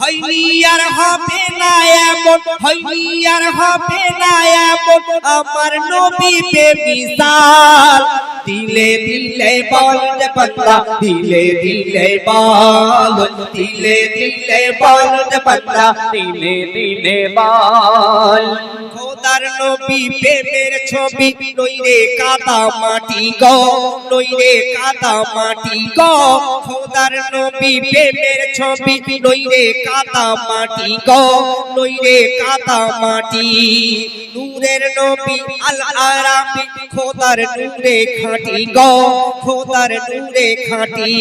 হয়নি আর হবে না এমন, হয়নি আর হবে না এমন, আমার নবী বেমিসাল। দিলে দিলে বল রে বান্দা, দিলে দিলে বল, দিলে দিলে বল রে বান্দা, দিলে দিলে বল। খোদার নবী প্রেমের ছবি, নইরে কাদা মাটি গো, নইরে কাদা মাটি গো। খোদার নবী প্রেমের ছবি, নইরে কাদা মাটি গো, নইরে কাদা মাটি। নূরের নবী আল আরাবী, খোদার নূরে খাঁটি গো, খোদার নূরে খাঁটি।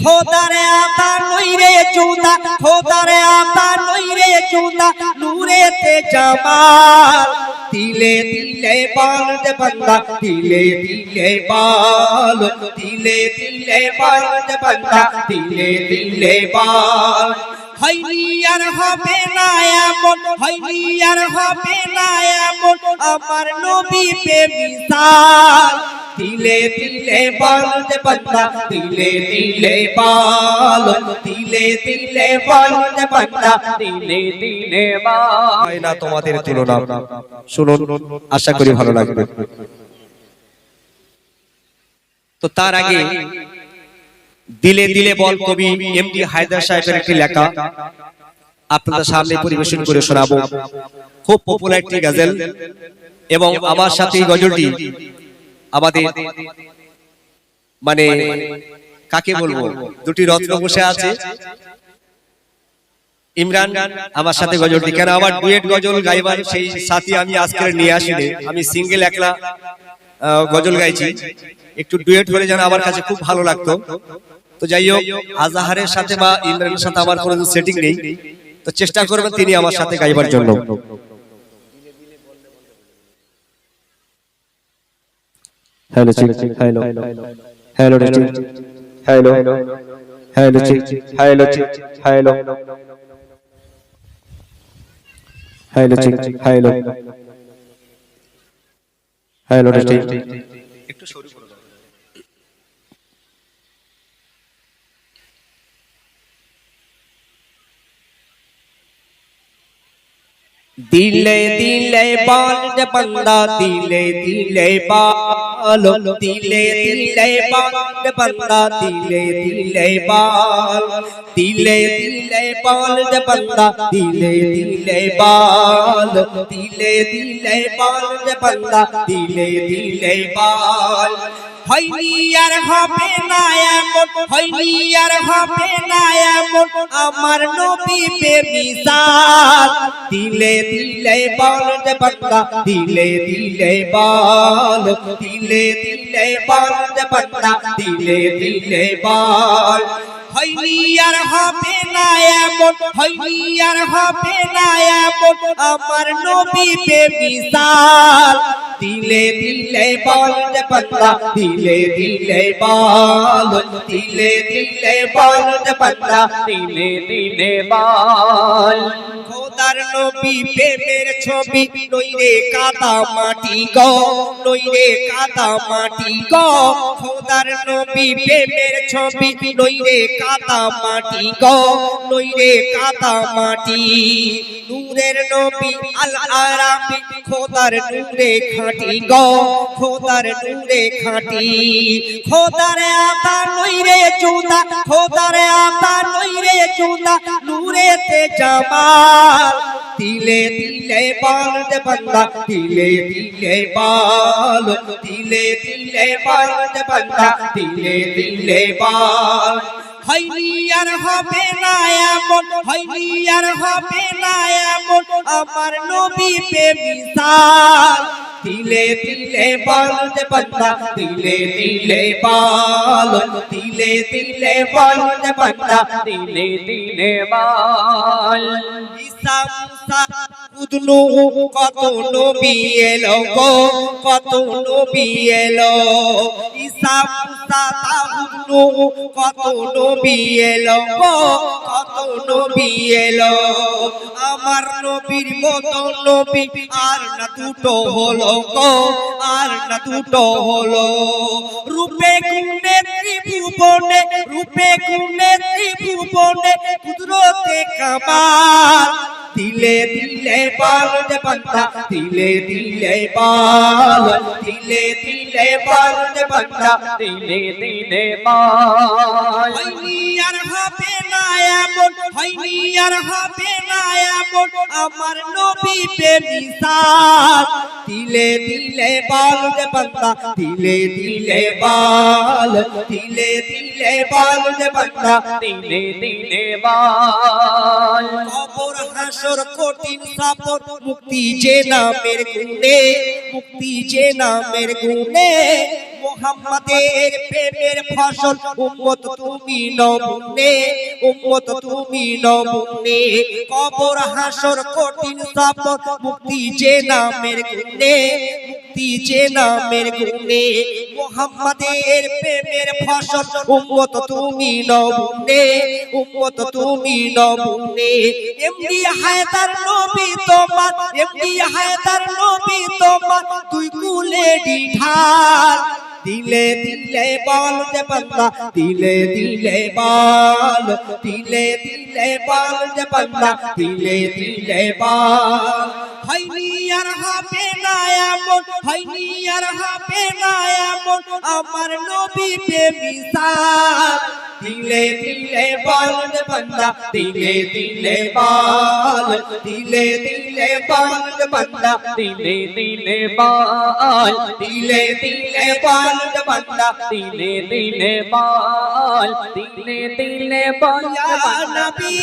খোদার আতা নইরে চুদা, খোদার আতা নইরে চুদা, নূরেতে জামাল। দিলে দিলে বল রে বান্দা, দিলে দিলে বল, দিলে দিলে বল রে বান্দা, দিলে দিলে বল। হয়নি আর হবে না এমন, হয়নি আর হবে না এমন, আমার নবী বেমিসাল। দিলে দিলে বল রে বান্দা, দিলে দিলে বল, দিলে দিলে বল রে বান্দা, দিলে দিলে বল। হয় না তোমাদের তুলনা। শুনুন, আশা করি ভালো লাগবে। তো তার আগে দিলে দিলে বল কবি এমডি হায়দার সাহেবের একটি লেখা আপনাদের সামনে পরিবেশন করে শোনাবো। খুব পপুলার একটি গজল, এবং আমার সাথে এই গজলটি আমাদের মানে কাকে বলবো, দুটি রত্ন বসে আছে। ইমরান আমার সাথে গজলটি, কেন আমার ডুয়েট গজল গাইবার সেই সাথী আমি আজকে নিয়ে আসিনি, আমি সিঙ্গেল একলা গজল গাইছি। একটু ডুয়েট হলে যেন আমার কাছে খুব ভালো লাগতো। তো যাই হোক, আজাহারের সাথে বা ইমরানের সাথে আমার কোনো সেটিং নেই, তো চেষ্টা করবেন তিনি আমার সাথে গাইবার জন্য। হ্যালো চিক, হ্যালো হ্যালো চিক, হ্যালো হ্যালো চিক, হ্যালো চিক, হ্যালো হ্যালো চিক, হ্যালো হ্যালো চিক। একটু সরু করে দাও। দিলে দিলে বল রে বান্দা, দিলে দিলে বল, দিলে দিলে বল রে বান্দা, দিলে দিলে বল। দিলে দিলে বল রে বান্দা, দিলে দিলে বল, দিলে দিলে বল রে বান্দা, দিলে দিলে বল। হয়নি আর হবে না এমন, হয়নি আর হবে না এমন, আমার নবী বেমিসাল। দিলে দিলে বল রে বান্দা, দিলে দিলে বল, দিলে দিলে বল রে বান্দা, দিলে দিলে বল। হয়নি আর হবে না এমন, হয়নি আর হবে না এমন, আমার নবী বেমিসাল। দিলে দিলে বল রে বান্দা, দিলে দিলে বল, দিলে দিলে বল রে বান্দা, দিলে দিলে বল। খোদার নবী প্রেমের ছবি, নইরে কাদা মাটি গো, নইরে কাদা মাটি গো। খোদার নবী প্রেমের ছবি, নইরে কাদা মাটি গো, নইরে কাদা মাটি। নূরের নবী আল আরাবী, খোদার নূরে খাঁটি গো, খোদার নূরে খাঁটি। খোদার আতা নইরে চুদা, খোদার আতা নইরে চুদা, নূরেতে জামাল। দিলে দিলে বল রে বান্দা, দিলে দিলে বল, দিলে দিলে বল রে বান্দা, দিলে দিলে বল। হয়নি আর হবে না এমন, হয়নি আর হবে না এমন, আমার নবী বেমিসাল। দিলে দিলে বল রে বান্দা, দিলে দিলে বল, দিলে দিলে বল রে বান্দা, দিলে দিলে বল। ঈসা মুসা উদনু কত নবী এলো গো কত নবী এলো ঈসা মুসা তাউদনু কত নবী এলো গো কত নবী এলো আমার নবীর মতো নবী আর না দুটো হলো গো আর না দুটো হলো রূপে গুণে ত্রিভুবনে রূপে গুণে ত্রিভুবনে কুদরতে কামাল দিলে দিলে পাল দে বান্দা দিলে দিলে পাল দিলে দিলে পাল দে বান্দা দিলে দিলে পাল হয়নি আর হবে না এমন হয়নি আর হবে না এমন আমার নবী বেমিসাল দিলে দিলে পাল দে বান্দা দিলে দিলে পাল দিলে দিলে পাল দে বান্দা দিলে দিলে পাল কবর হাসর কঠিন সফর মুক্তি যে নামের গুণে মুক্তি যে নামের গুণে মুহাম্মাদের প্রেমের ফসল উম্মত তুমি নমুনে উম্মত তুমি নমুনে কবর হাসর কঠিন সফর মুক্তি যে নামের গুণে মুক্তি যে নামের গুণে মুহাম্মাদের প্রেমের ফসল উম্মত তুমি নমুনে উম্মত তুমি নমুনে এমনি হায়দার নবী তোমার এমনি হায়দার নবী তোমার তুই কুলে ঢাল দিলে দিলে বল দে বান্দা দিলে দিলে বল দিলে দিলে বল দে বান্দা দিলে দিলে বল হয়নি আর হবে না এমন হয়নি আর হবে না এমন আমার নবী বেমিসাল দিলে দিলে বল দে বান্দা দিলে দিলে বল দিলে দিলে বল দে বান্দা দিলে দিলে পাল দিলে দিলে বল দে বান্দা দিলে দিলে পাল দিলে দিলে পাল ইয়া নবী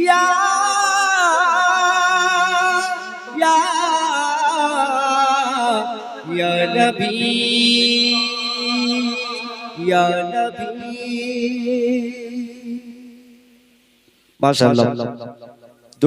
ইয়া ইয়া ইয়া নবী ইয়া নবী মাশাআল্লাহ